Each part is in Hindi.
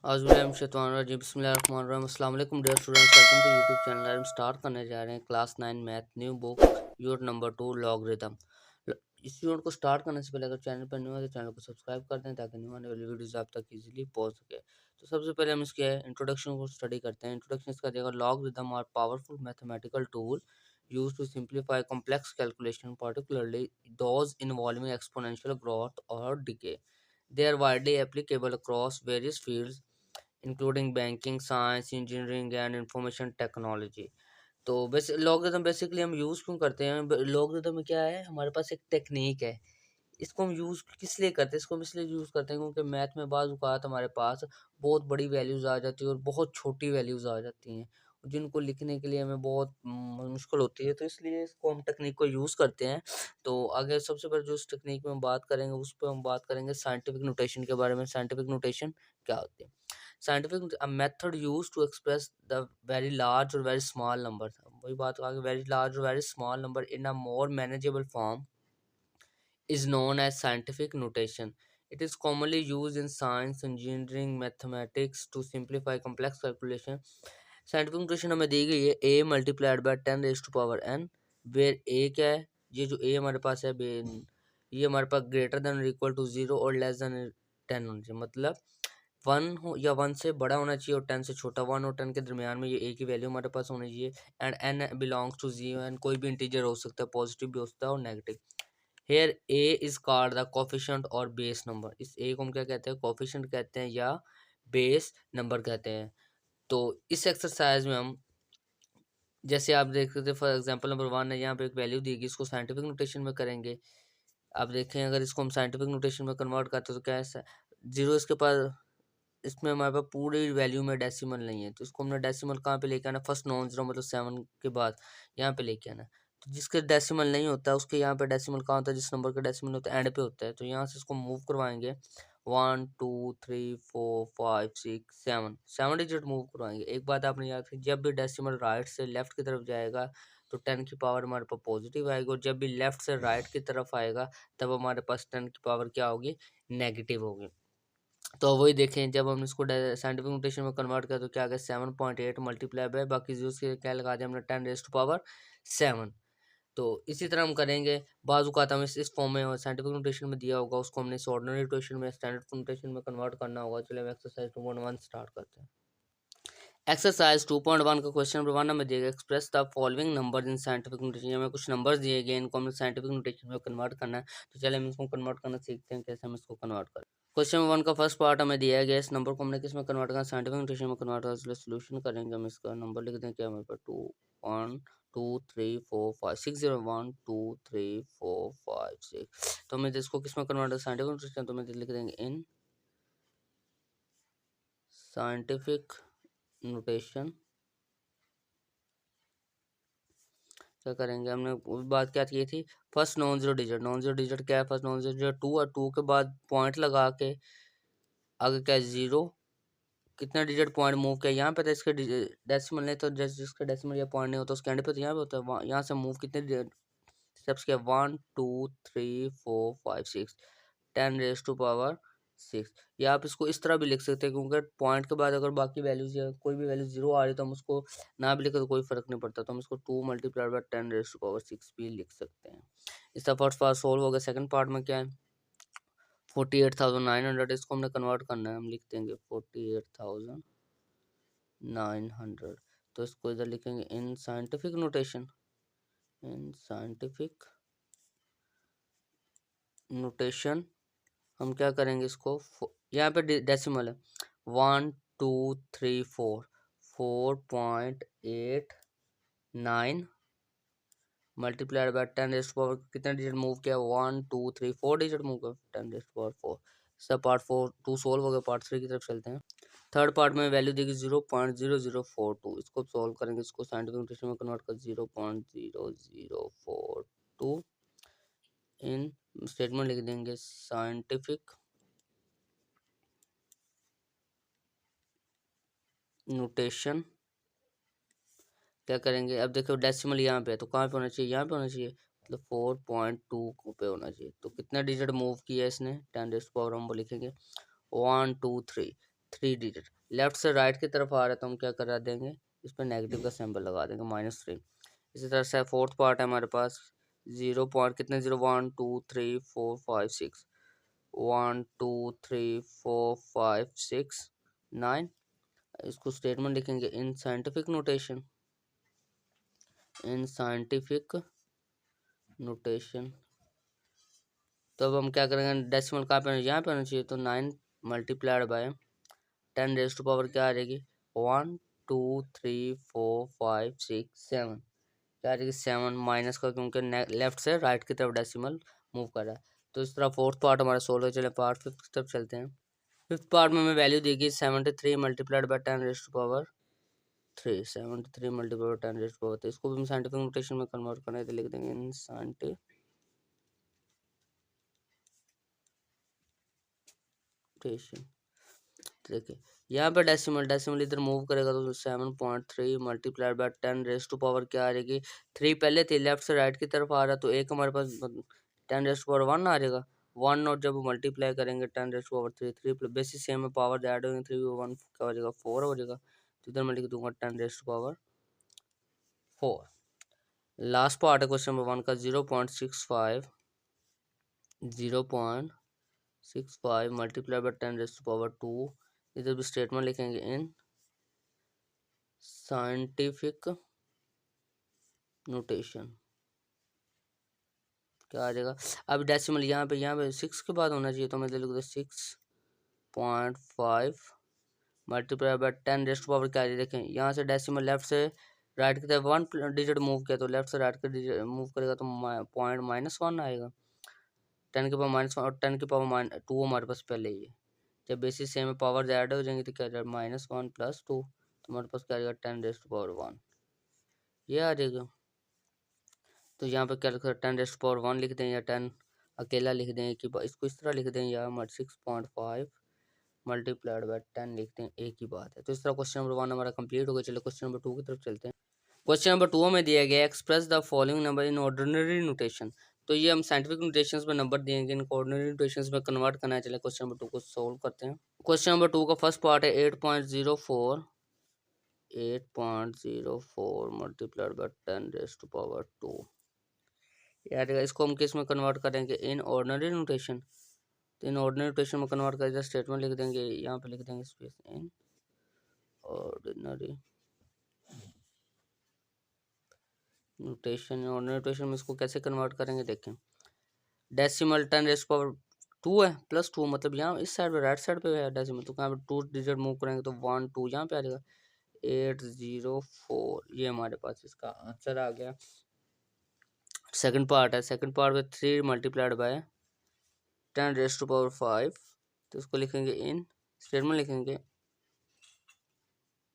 अस्सलाम वालेकुम dear students, welcome to YouTube channel. हम स्टार्ट करने जा रहे हैं class 9 math new book unit number 2 logarithm. इस यूनिट को स्टार्ट करने से पहले अगर चैनल पर न्यू है तो चैनल को सब्सक्राइब कर दें ताकि न्यू आने वाली वीडियोस आप तक इजीली पहुंच सके। तो सबसे पहले हम इसके इंट्रोडक्शन को स्टडी करते हैं। इंट्रोडक्शन इसका देगा लॉगरिथम और powerful mathematical tool used to simplify complex calculation, particularly those involving exponential growth or decay. They are widely applicable across various fields including banking, science, engineering and information technology. तो वैसे लॉगरिथम बेसिकली हम यूज़ क्यों करते हैं? लॉगरिथम में क्या है, हमारे पास एक टेक्निक है। इसको हम यूज़ किस लिए करते हैं? इसको हम इसलिए यूज़ करते हैं क्योंकि मैथ में बाज़ औक़ात हमारे पास बहुत बड़ी वैल्यूज़ आ जाती है और बहुत छोटी वैल्यूज़ आ जाती हैं, जिनको लिखने के लिए हमें बहुत मुश्किल होती है। तो इसलिए इसको हम टेक्निक को यूज़ करते हैं। तो आगे सबसे पहले जो इस टेक्निक में हम बात करेंगे, उस पे हम बात करेंगे साइंटिफिक नोटेशन के बारे में। साइंटिफिक नोटेशन क्या होती है? Scientific a method used to express the very large और वेरी स्मॉल नंबर। वही बात आ गई, वेरी लार्ज और very small number in a more manageable form is known as scientific notation. It is commonly used in science, engineering, mathematics to simplify complex calculation. Scientific notation हमें दी गई है a multiplied by 10 raise to power n, where a क्या है, ये जो a हमारे पास है ये हमारे पास ग्रेटर देन और इक्वल टू 0 और लेस देन 10 होना चाहिए। मतलब 1 हो या 1 से बड़ा होना चाहिए और 10 से छोटा। 1 और 10 के दरमियान में ये a की वैल्यू हमारे पास होनी चाहिए। And n belongs to 0 and कोई भी इंटीजर हो सकता है, पॉजिटिव भी हो सकता है और negative. Here A is called the coefficient और बेस नंबर। इस ए को हम क्या कहते हैं? कोफिशिएंट कहते हैं या बेस नंबर कहते हैं। तो इस एक्सरसाइज में हम जैसे आप देख सकते हैं, फॉर एग्जांपल नंबर 1 है, यहाँ पे एक वैल्यू दी गई, इसको साइंटिफिक नोटेशन में करेंगे। आप देखें अगर इसको हम साइंटिफिक नोटेशन में कन्वर्ट करते हैं तो क्या है, जीरो इसके पास, इसमें हमारे पास पूरी वैल्यू में डेसिमल नहीं है, तो इसको हमने डेसिमल कहाँ पे लेके आना? फर्स्ट नॉन जीरो मतलब 7 के बाद यहाँ पे लेके आना। तो जिसके डेसिमल नहीं होता उसके यहाँ पे डेसिमल कहाँ होता है? जिस नंबर का डेसिमल होता है एंड पे होता है। तो यहाँ से इसको मूव करवाएंगे 1 2 3 4 5 6 7 7 डिजिट मूव करवाएंगे। एक बात आपने याद रखी, जब भी डेसिमल राइट से लेफ्ट की तरफ जाएगा तो 10 की पावर हमारे पास पॉजिटिव आएगी, और जब भी लेफ्ट से राइट की तरफ आएगा तब हमारे पास 10 की पावर क्या होगी? नेगेटिव होगी। तो वही देखें, जब हम इसको साइंटिफिक नोटेशन में कन्वर्ट करें तो क्या आ गया? 7.8 मल्टीप्लाई बाय बाकी जीरो के क्या लगा दिया हमने? 10 रेज टू पावर 7। तो इसी तरह हम करेंगे। बाजू का हम इस फॉर्म में साइंटिफिक नोटेशन में दिया होगा, उसको हमने इस ऑर्डिनरी नोटेशन में, स्टैंडर्ड नोटेशन में कन्वर्ट करना होगा। चलिए हम एक्सरसाइज 2.1 स्टार्ट करते हैं। एक्सरसाइज 2.1 का क्वेश्चन नंबर 1 हमें दिएगा, express the following number in scientific notation. हमें कुछ नंबर्स दिए गए, इनको हमें साइंटिफिक नोटेशन में कन्वर्ट करना है। तो चलिए हम इसको कन्वर्ट करना सीखते हैं, कैसे हम इसको कन्वर्ट करें। क्वेश्चन नंबर 1 का फर्स्ट पार्ट हमें दिया गया, इस नंबर को हमने किस में कन्वर्ट करना? साइंटिफिक नोटेशन में कन्वर्ट करना। इसलिए सोल्यूशन करेंगे, हम इसका नंबर लिख दें क्या हमारे पास? 2 1 2 3 4 5 6 0 1 2 3 4 5 6। तो हमें इसको किस में कन्वर्ट करना? Scientific notation. तो हमें लिख देंगे इन साइंटिफिक नोटेशन। क्या करेंगे, हमने बात क्या की थी? First non zero digit. Non zero digit क्या है? फर्स्ट नॉन जीरो डिजिट 2 और 2 के बाद पॉइंट लगा के आगे क्या है? 0। कितना डिजिट पॉइंट मूव किया? यहाँ पे था, इसके डेसिमल नहीं तो जिसका डेसिमल या पॉइंट नहीं होता उसके एंड पे तो यहाँ पे होता है। यहाँ से मूव कितने स्टेप्स किया? 1 2 3 4 5 6 10 रेज टू पावर 6। या आप इसको इस तरह भी लिख सकते हैं, क्योंकि पॉइंट के बाद अगर बाकी वैल्यूज या कोई भी वैल्यू 0 आ रही है तो हम उसको ना भी लिखे तो कोई फर्क नहीं पड़ता। तो हम इसको 2 multiply by 10 raise to power 6 भी लिख सकते हैं। इसका फर्स्ट पार्ट सोल्व हो गया। सेकंड पार्ट में क्या है? 48,900, इसको हमने कन्वर्ट करना है। हम लिख देंगे 48,900। तो इसको इधर लिखेंगे इन साइंटिफिक नोटेशन। इन साइंटिफिक नोटेशन हम क्या करेंगे, इसको यहाँ पे डेसिमल है 1 2 3 4 4.89 multiplied by 10 raise to power कितने डिजिट मूव किया? 1 2 3 4 डिजिट मूव किया, 10 रेज टू पावर 4। सब पार्ट 4 2 सोल्व हो गया। पार्ट 3 की तरफ चलते हैं। थर्ड पार्ट में वैल्यू देगी 0.0042। इसको सॉल्व करेंगे, इसको साइंटिफिक नोटेशन में कन्वर्ट कर 0.0042। इन स्टेटमेंट लिख देंगे साइंटिफिक नोटेशन। क्या करेंगे, अब देखो डेसिमल यहाँ पे है तो कहाँ पे होना चाहिए? यहाँ पे होना चाहिए, मतलब 4.2 पे होना चाहिए। तो कितना डिजिट मूव किया इसने? 10 रेज़ टू पावर हम वो लिखेंगे 1 2 3 3 डिजिट। लेफ्ट से राइट की तरफ आ रहा है तो हम क्या करा देंगे, इस पर नेगेटिव का सिंबल लगा देंगे -3। इसी तरह से फोर्थ पार्ट है हमारे पास 0 पॉइंट कितने 0 1 2 3 4 5 6 1 2 3 4 5 6 9। इसको स्टेटमेंट लिखेंगे इन साइंटिफिक नोटेशन, इन साइंटिफिक नोटेशन। तो अब हम क्या करेंगे, डेसिमल कहाँ पे यहाँ पे होना चाहिए, तो 9 multiplied by 10 raise to power क्या आ जाएगी 1 2 3 4 5 6 7, क्या आ जाएगी 7 माइनस का, क्योंकि लेफ्ट से राइट की तरफ डेसिमल मूव कर रहा है। तो इस तरह फोर्थ पार्ट हमारा सोल्व हो। चले पार्ट फिफ्थ की तरफ चलते हैं। फिफ्थ पार्ट में हमें वैल्यू देगी 73 multiplied by 10 raise to power 3, 73 multiplied by 10 raise to power 3। इसको भी हम साइंटिफिक नोटेशन में कन्वर्ट करना है तो लिख देंगे इन साइंटिफिक नोटेशन। देखिए यहाँ पे डेसिमल डेसिमल इधर मूव करेगा तो 7.3 multiplied by 10 raise to power क्या आ जाएगी 3 पहले थी, लेफ्ट से राइट की तरफ आ रहा तो एक हमारे पास 10 रेज़ टू पावर 1 आ जाएगा 1, और जब मल्टीप्लाई करेंगे 10 raise to power 3 3 basis same है, पावर ऐड होंगे 3 1 क्या हो जाएगा 4 हो जाएगा। तो इधर मैं लिख दूंगा 10 raise to power 4। Last part है क्वेश्चन नंबर 1 का 0.65 multiply by 10 raise to power 2। इधर भी स्टेटमेंट लिखेंगे इन साइंटिफिक नोटेशन, क्या आ जाएगा। अब डेसिमल यहाँ पे 6 के बाद होना चाहिए तो मैं लिख दूँ 6.5 multiply by 10 raise to power क्या आ जाएगा। देखें यहाँ से डेसिमल लेफ्ट से राइट की तरफ 1 डिजिट मूव किया तो लेफ्ट से राइट का डिजिट मूव करेगा तो पॉइंट -1 आएगा, 10 के पावर -1 और 10 के पावर -2 हमारे पास पहले ही है। जब बेसिस सेम में पावर ऐड हो जाएंगे तो क्या आ जाएगा -1 + 2, तो हमारे पास क्या आ जाएगा 10 रेज़ टू पावर 1 ये आ जाएगा। तो यहाँ पे क्या लिखा 10 रेज़ टू पावर 1 लिख दें या 10 अकेला लिख दें कि इसको इस तरह लिख दें या 6.5 मल्टीप्लाइड बाय 10 लिखते हैं, एक ही बात है। तो इस तरह क्वेश्चन नंबर 1 हमारा कंप्लीट हो गया। चलो क्वेश्चन नंबर 2 की तरफ चलते हैं। क्वेश्चन नंबर 2 में दिया गया express the following number in ordinary notation. तो ये हम साइंटिफिक नोटेशंस में नंबर दिएंगे, इनको ऑर्डिनरी नोटेशंस में कन्वर्ट करना है। चले क्वेश्चन नंबर 2 को सोल्व करते हैं। क्वेश्चन नंबर 2 का फर्स्ट पार्ट है 8.04 multiplied by 10 raise to power 2 यार, इसको हम किस में कन्वर्ट करेंगे इन ऑर्डिनरी नोटेशन। तो इन ऑर्डिनरी नोटेशन में कन्वर्ट करके स्टेटमेंट लिख देंगे, यहाँ पे लिख देंगे space in ordinary notation. Ordinary notation में इसको कैसे कन्वर्ट करेंगे देखें, डेसिमल 10 रेज़ पावर 2 है +2, मतलब यहाँ इस साइड पे राइट साइड पे है डेसिमल, तो यहाँ पे 2 डिजिट मूव करेंगे तो 1 2 यहाँ पे आ जाएगा 804। ये हमारे पास इसका आंसर आ गया। सेकंड पार्ट है, सेकंड पार्ट में 3 multiplied by 10 raise to power 5, तो उसको लिखेंगे इन स्टेटमेंट लिखेंगे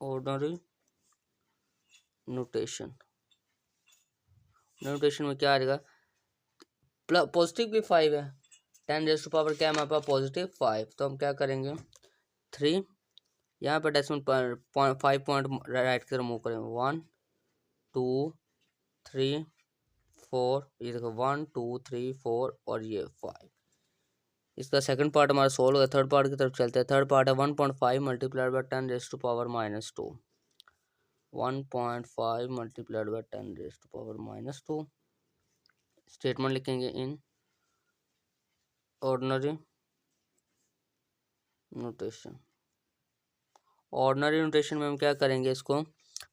ऑर्डिनरी नोटेशन। नोटेशन में क्या आ जाएगा पॉजिटिव भी 5 है, 10 रेज़ टू पावर क्या है हमारे पास +5, तो हम क्या करेंगे 3 यहाँ पर डेसिमल 5 पॉइंट राइट की तरफ मूव करेंगे 1 2 3 4, ये देखो 1 2 3 4 और ये 5। इसका सेकंड पार्ट हमारा सोल्व हो गया। थर्ड पार्ट की तरफ चलते हैं। थर्ड पार्ट है 1.5 multiplied by 10 raise to power -2, 1.5 multiplied by 10 raise to power -2। Statement लिखेंगे in ordinary notation. Ordinary notation में हम क्या करेंगे, इसको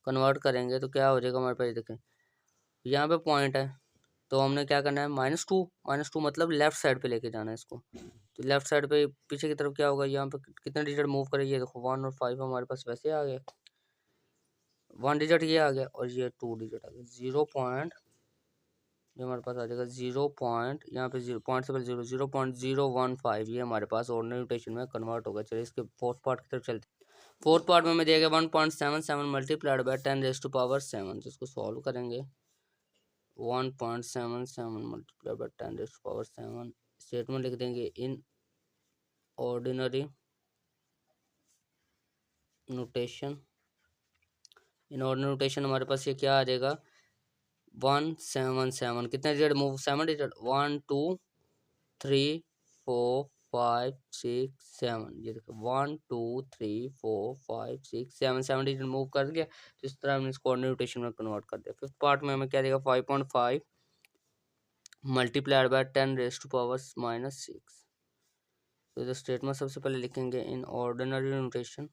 कन्वर्ट करेंगे तो क्या हो जाएगा हमारे पास। देखें यहाँ पे पॉइंट है तो हमने क्या करना है -2 मतलब लेफ्ट साइड पे लेके जाना है इसको। तो लेफ्ट साइड पे पीछे की तरफ क्या होगा, यहाँ पे कितने डिजिट मूव करें, ये देखो 1 और 5 हमारे पास वैसे आ गए, 1 डिजिट ये आ गया और ये 2 डिजिट आ गया। 0 पॉइंट ये हमारे पास आ जाएगा 0 पॉइंट, यहाँ पे 0 पॉइंट से पहले 0.015 ये हमारे पास ऑर्डिनरी नोटेशन में कन्वर्ट होगा। चलिए इसके फोर्थ पार्ट की तरफ चलते हैं। फोर्थ पार्ट में हमें दिया गया 1.77 multiplied by 10 raise to power 7, जिसको सॉल्व करेंगे 1.77 multiplied by 10 raise to power 7। Statement लिख देंगे in ordinary notation. In ordinary notation हमारे पास ये क्या आ जाएगा 177, कितने डिजिट मूव 7 डिजिट 1 2 3 4 5 6 7, ये देखो 1 2 3 4 5 6 7, 7 डिजिट मूव कर गया। तो इस तरह हमने इसको ऑर्डिनरी रोटेशन में कन्वर्ट कर दिया। फिफ्थ पार्ट में हमें क्या देगा, 5.5 मल्टीप्लाइड बाय 10⁻⁻⁶। तो इधर स्टेटमेंट सबसे पहले लिखेंगे इन ऑर्डिनरी नोटेशन।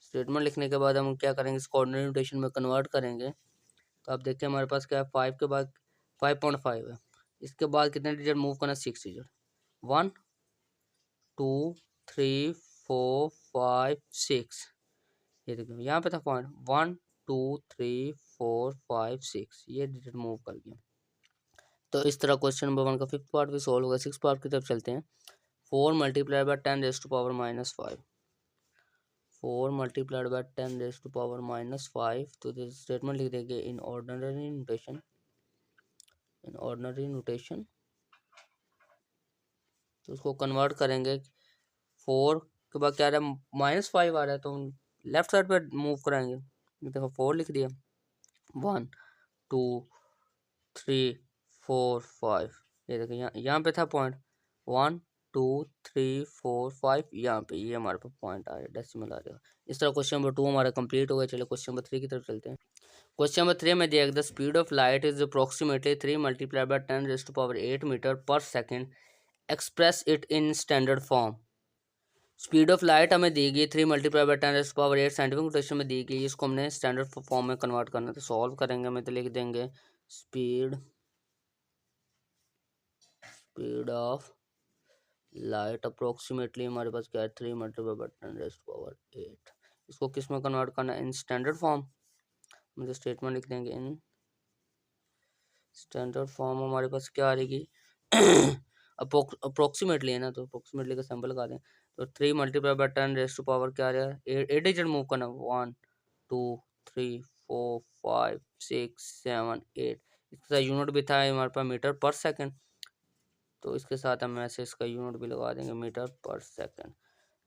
स्टेटमेंट लिखने के बाद हम क्या करेंगे, इसको ऑर्डिनरी नोटेशन में कन्वर्ट करेंगे। तो आप देखिए हमारे पास क्या है, 5 के बाद 5.5 है, इसके बाद कितने डिजिट मूव करना, 6 डिजिट, 1 2 3 4 5 6। ये देखिए यहाँ पे था पॉइंट, 1 2 3 4 5 6, ये डिजिट मूव कर गया। तो इस तरह क्वेश्चन नंबर 1 का फिफ्थ पार्ट भी सॉल्व होगा। सिक्स पार्ट की तरफ चलते हैं। 4 मल्टीप्लाइड बाय 10⁻⁻⁵। 4 multiplied by 10⁻⁻⁵। तो दिस स्टेटमेंट लिख देंगे in ordinary notation. In ordinary notation तो उसको कन्वर्ट करेंगे। 4 के बाद क्या आ रहा है, -5 आ रहा है, तो लेफ्ट साइड पे मूव कराएंगे। देखो 4 लिख दिया, 1 2 3 4 5। ये देखो यहाँ पे था पॉइंट, 1 2 3 4 5, यहाँ पे ये हमारे पास पॉइंट आ रहा है, डेसिमल आ जाएगा। इस तरह क्वेश्चन नंबर 2 हमारा कंप्लीट हो गया। चलिए क्वेश्चन नंबर 3 की तरफ चलते हैं। क्वेश्चन नंबर 3 में दिया गया, the speed of light is approximately 3 multiplied by 10⁸ metre पर second, express it in standard form. Speed of light हमें दी गई 3 मल्टीप्लाई बाय 10⁸ साइंटिफिक नोटेशन में दी गई। इसको हमने स्टैंडर्ड फॉर्म में कन्वर्ट करना है। तो सॉल्व करेंगे हमें, तो लिख देंगे स्पीड ऑफ लाइट अप्रोक्सीमेटली हमारे पास क्या है, 3 मल्टीप्लाई बाय 10⁸। इसको किस में कन्वर्ट करना है, इन स्टैंडर्ड फॉर्म। मतलब स्टेटमेंट लिख देंगे इन स्टैंडर्ड फॉर्म। हमारे पास क्या आ रहेगी अप्रोक्सीमेटली है ना, तो अप्रोक्सीमेटली का सिंबल लगा दें। तो 3 मल्टीप्लाई बाय 10⁻, क्या आ रहा है, 8 डिजिट मूव करना, 1 2 3 4 5 6 7 8। इसका यूनिट भी था हमारे पास मीटर पर सेकंड, तो इसके साथ हम ऐसे इसका यूनिट भी लगा देंगे, मीटर पर सेकंड।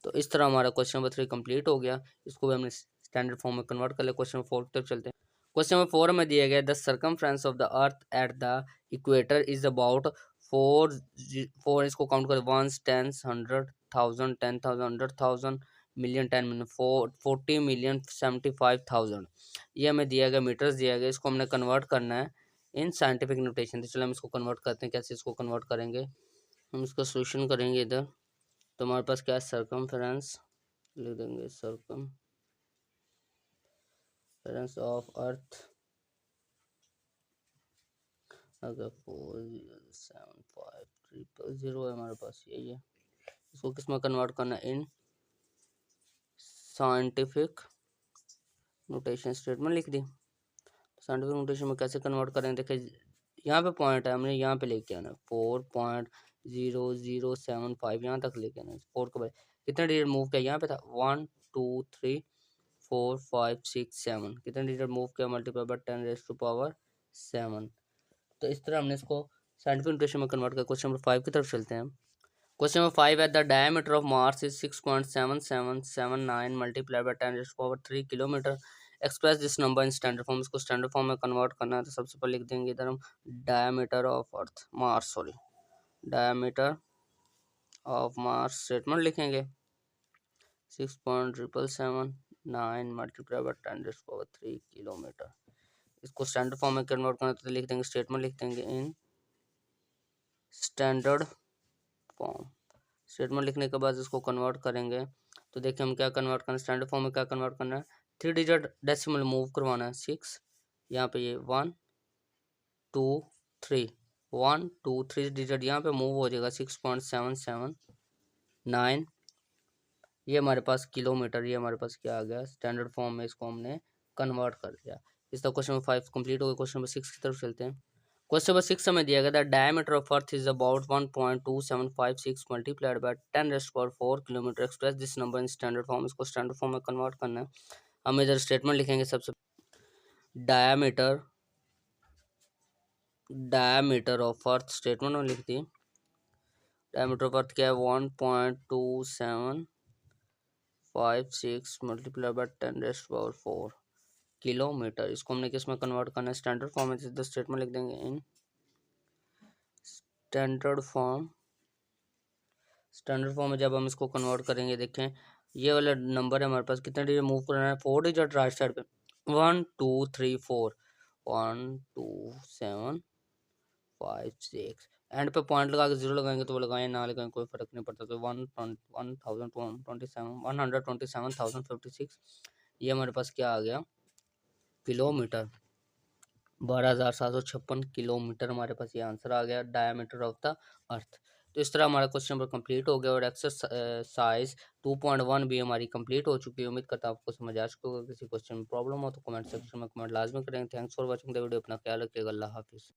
तो इस तरह हमारा क्वेश्चन नंबर 3 कंप्लीट हो गया। इसको भी हमने स्टैंडर्ड फॉर्म में कन्वर्ट कर लिया। क्वेश्चन नंबर 4 की तरफ चलते हैं। क्वेश्चन नंबर 4 में दिया गया, the circumference of the earth at the equator is about 4 इसको काउंट कर, 1 10 100 1000 10,000 100,000 मिलियन 10 मिलियन 40 मिलियन 75,000। ये हमें दिया गया, मीटर्स दिया गया। इसको हमने कन्वर्ट करना है इन साइंटिफिक नोटेशन। तो चलो हम इसको कन्वर्ट करते हैं। कैसे इसको कन्वर्ट करेंगे, हम इसका सोल्यूशन करेंगे इधर। तो हमारे पास क्या है, सर्कमफ्रेंस लिख देंगे, सर्कमफ्रेंस ऑफ अर्थ अगर 40750 है हमारे पास, यही है। इसको किस में कन्वर्ट करना है, इन साइंटिफिक नोटेशन। स्टेटमेंट लिख दी। साइंटिफिक नोटेशन में कैसे कन्वर्ट करेंगे, देखिए यहाँ पे पॉइंट है, हमने यहाँ पे लेके आना है 4.0075, यहाँ तक लेके आना है। 4 के बाद कितने डिजिट मूव किया, यहाँ पे था 1 2 3 4 5 6 7, कितने डिजिट मूव किया, मल्टीप्लाई बाय 10⁻⁷। तो इस तरह हमने इसको साइंटिफिक नोटेशन में कन्वर्ट किया। क्वेश्चन नंबर 5 की तरफ चलते हैं। क्वेश्चन नंबर 5 है, the diameter of Mars is 6.7779 multiply by 10⁻³ kilometre, express this number in standard form. इसको स्टैंडर्ड फॉर्म में कन्वर्ट करना है। तो सबसे पहले लिख देंगे इधर हम diameter of earth Mars, sorry diameter of Mars. Statement लिखेंगे 6.779 मल्टीप्लाई बाय 10⁻³ किलोमीटर। इसको स्टैंडर्ड फॉर्म में कन्वर्ट करना है, तो लिख देंगे, स्टेटमेंट लिख देंगे इन स्टैंडर्ड फॉर्म। स्टेटमेंट लिखने के बाद इसको कन्वर्ट करेंगे। तो देखिए हम क्या कन्वर्ट करना है, स्टैंडर्ड फॉर्म में क्या कन्वर्ट करना है, 3 डिजिट डेसिमल मूव करवाना है, 6, यहाँ पे ये 1 2 3 1 2 3 डिजिट यहाँ पे मूव हो जाएगा, 6.779। ये हमारे पास किलोमीटर, ये हमारे पास क्या आ गया, स्टैंडर्ड फॉर्म में इसको हमने कन्वर्ट कर दिया। इस तरह क्वेश्चन नंबर 5 कंप्लीट हो गया। क्वेश्चन नंबर 6 की तरफ चलते हैं। क्वेश्चन नंबर 6 में दिया गया, the diameter of earth is about 1.2756 multiplied by 10⁻⁴ kilometre, express this number in standard form. इसको स्टैंडर्ड फॉर्म में कन्वर्ट करना है। हम इधर स्टेटमेंट लिखेंगे, सबसे डायमीटर ऑफ अर्थ, स्टेटमेंट में लिख दी। डायमीटर ऑफ अर्थ क्या है, 1.2756 मल्टीप्लाई बाय 10⁻⁴ किलोमीटर। इसको हमने किस में कन्वर्ट करना है, स्टैंडर्ड फॉर्म में। स्टेटमेंट लिख देंगे इन स्टैंडर्ड फॉर्म में जब हम इसको कन्वर्ट करेंगे, देखें ये वाला नंबर है हमारे पास, कितने डिजिट मूव करना है, 4 डिजिट राइट साइड पे, 1 2 3 4, 1 2 7 5 6, एंड पे पॉइंट लगा के जीरो लगाएंगे तो वो लगाएं ना लगाएं कोई फर्क नहीं पड़ता। तो 127,127,056, ये हमारे पास क्या आ गया, किलोमीटर। 12,756 किलोमीटर हमारे पास ये आंसर आ गया, डायमीटर ऑफ द अर्थ। तो इस तरह हमारा क्वेश्चन नंबर कंप्लीट हो गया और एक्सरसाइज 2.1 भी हमारी कंप्लीट हो चुकी है। उम्मीद करता हूँ आपको समझ आ चुका होगा। किसी क्वेश्चन में प्रॉब्लम हो तो कमेंट सेक्शन में कमेंट लाजमी करें। Thanks for watching the video. अपना ख्याल रखिएगा। अल्लाह हाफिज़।